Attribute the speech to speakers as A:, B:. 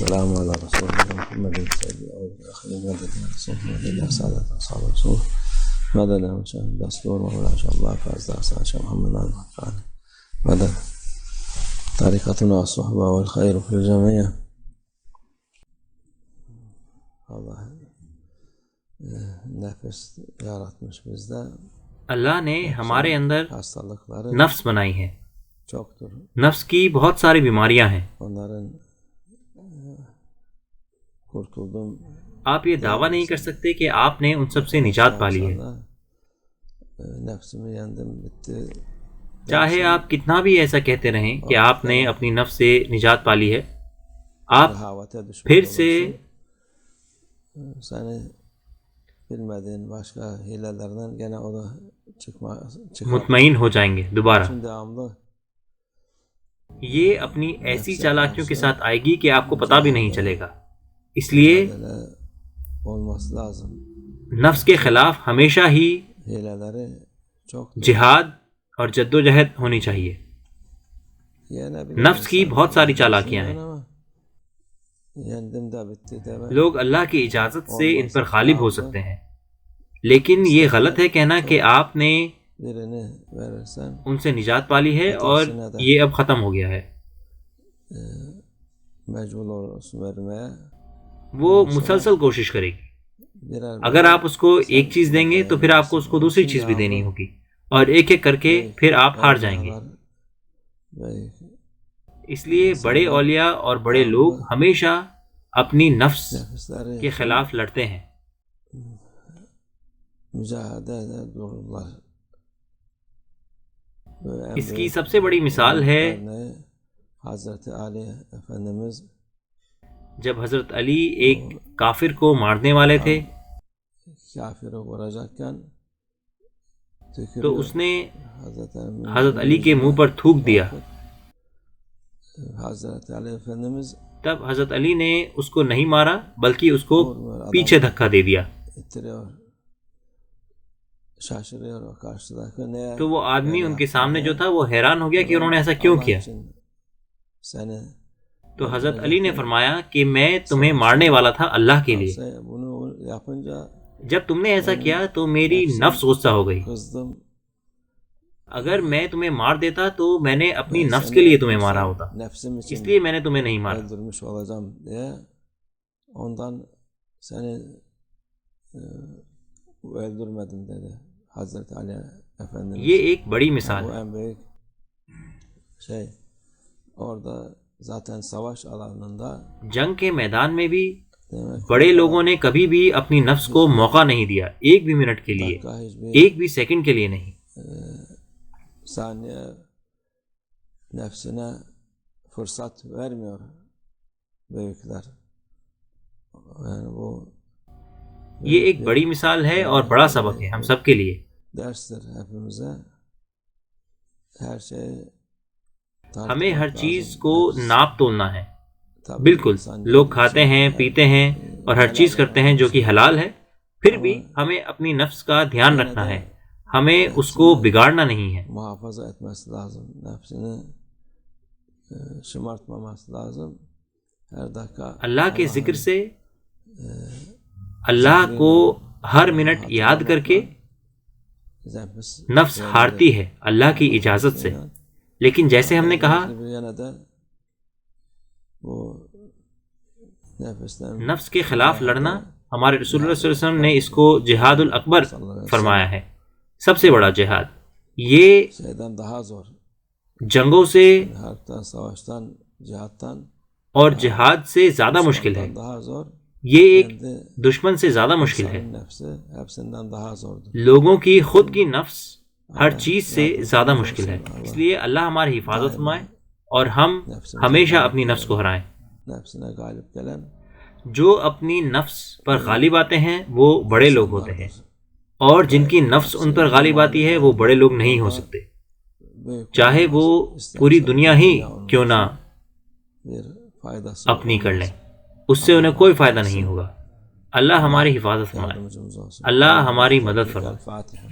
A: والسلام على رسول الله محمد سيد الآخرين مدد محمد الله سعادة أصحاب رسول مدد وشهد دستور مولا شاء الله فازد أصحاب محمد الله مدد طريقتنا الصحبة والخير في الجميع. Allah nefes yaratmış bizde.
B: اللہ نے ہمارے اندر
A: Hastalıkları
B: نفس بنائی ہے.
A: çoktur.
B: نفس کی بہت ساری بیماریاں ہیں.
A: Onların kurtuldum.
B: آپ یہ دعویٰ نہیں کر سکتے کہ آپ نے ان سب سے نجات پا لی ہے.
A: Nefsimi yendim bitti.
B: چاہے آپ کتنا بھی ایسا کہتے رہیں کہ آپ نے اپنی نفس سے نجات پا لی ہے، آپ پھر سے
A: seni bilmediğin başka hilelerden gene o da çıkar.
B: مطمئن ہو جائیں گے دوبارہ.
A: Şimdi devamlı
B: یہ اپنی ایسی چالاکیوں کے ساتھ آئے گی کہ آپ کو پتہ بھی نہیں چلے گا. اس لیے
A: olması lazım.
B: نفس کے خلاف ہمیشہ ہی
A: Hileleri çok.
B: جہاد اور جد و جہد ہونی چاہیے. نفس کی بہت ساری چالاکیاں ہیں.
A: Yendim de bitti de.
B: لوگ اللہ کی اجازت سے ان پر غالب ہو سکتے ہیں، لیکن یہ غلط ہے کہنا کہ آپ نے
A: Birini verirsen
B: ان سے نجات پا لی ہے اور یہ اب ختم ہو گیا ہے.
A: mecbur olursun vermeye.
B: وہ مسلسل کوشش کرے گی.
A: Birer
B: اگر آپ اس کو ایک چیز دیں گے تو پھر آپ کو اس کو دوسری چیز بھی دینی ہوگی، اور ایک ایک کر کے پھر آپ ہار جائیں گے. اس لیے بڑے اولیاء اور بڑے لوگ ہمیشہ اپنی نفس کے خلاف لڑتے ہیں.
A: mücadele dururlar.
B: اس کی سب سے بڑی مثال ہے
A: حضرت علی Efendimiz
B: جب حضرت علی ایک کافر کو مارنے والے تھے
A: kafiri vuracakken
B: تو اس نے حضرت علی کے منہ پر تھوک دیا.
A: حضرت علی Efendimiz
B: تب حضرت علی نے اس کو نہیں مارا بلکہ اس کو پیچھے دھکا دے دیا.
A: ittiriyor. Şaşırıyor o karşıdaki neye.
B: تو وہ آدمی ان کے سامنے جو تھا وہ حیران ہو گیا کہ انہوں نے ایسا کیوں کیا.
A: seni
B: تو حضرت علی نے فرمایا کہ میں تمہیں مارنے والا تھا اللہ کے لیے.
A: bunu yapınca
B: جب تم نے ایسا کیا تو میری نفس غصہ ہو گئی.
A: kızdım.
B: اگر میں تمہیں مار دیتا تو میں نے اپنی نفس کے لیے تمہیں مارا ہوتا،
A: Nefsim için
B: اس لیے میں نے تمہیں نہیں مارا.
A: öldürmüş olacağım diye ondan seni öldürmedim dedi Hazreti Ali Efendimiz.
B: یہ ایک بڑی مثال
A: Bu
B: ہے.
A: en büyük şey. Orada zaten savaş alanında
B: جنگ کے میدان میں بھی
A: demek
B: بڑے لوگوں نے کبھی بھی اپنی نفس کو موقع نہیں دیا، ایک بھی منٹ کے لیے،
A: dakika hiçbir
B: ایک بھی سیکنڈ کے لیے نہیں.
A: saniye nefsine fırsat vermiyor büyükler. Yani bu
B: یہ ایک بڑی مثال ہے اور بڑا سبق ہے ہم سب کے لیے.
A: derstir hepimize. Her şey
B: ہمیں ہر چیز کو ناپ تولنا ہے. بالکل لوگ کھاتے ہیں، پیتے ہیں اور ہر چیز کرتے ہیں جو کہ حلال ہے، پھر بھی ہمیں اپنی نفس کا دھیان رکھنا ہے، ہمیں اس کو بگاڑنا نہیں ہے.
A: muhafaza etmesi lazım. Nefsini şımartmaması lazım. Her dakika
B: اللہ کے ذکر سے اللہ کو ہر منٹ یاد کر کے نفس ہارتی ہے اللہ کی اجازت سے. لیکن جیسے ہم نے کہا نفس کے خلاف لڑنا، ہمارے رسول اللہ صلی اللہ علیہ وسلم نے اس کو جہاد الاکبر فرمایا ہے، سب سے بڑا جہاد. یہ
A: şeyden daha zor.
B: جنگوں سے
A: Harpten, savaştan, cihattan
B: اور جہاد سے زیادہ مشکل ہے.
A: daha zor.
B: یہ ایک دشمن سے زیادہ مشکل ہے.
A: Nefsi hepsinden daha zordur.
B: لوگوں کی خود کی نفس ہر چیز سے زیادہ مشکل ہے. اس لیے اللہ ہماری حفاظت فرمائے اور ہم ہمیشہ اپنی نفس کو ہرائیں.
A: Nefsine galip gelen
B: جو اپنی نفس پر غالب آتے ہیں وہ بڑے لوگ ہوتے ہیں، اور جن کی نفس ان پر غالب آتی ہے وہ بڑے لوگ نہیں ہو سکتے، چاہے وہ پوری دنیا ہی کیوں نہ
A: bir faydası
B: اپنی کر لیں، اس سے انہیں کوئی فائدہ نہیں ہوگا. اللہ ہماری حفاظت فرمائے،
A: yardımcımız olsun.
B: اللہ ہماری مدد فرمائے.
A: El Fatiha.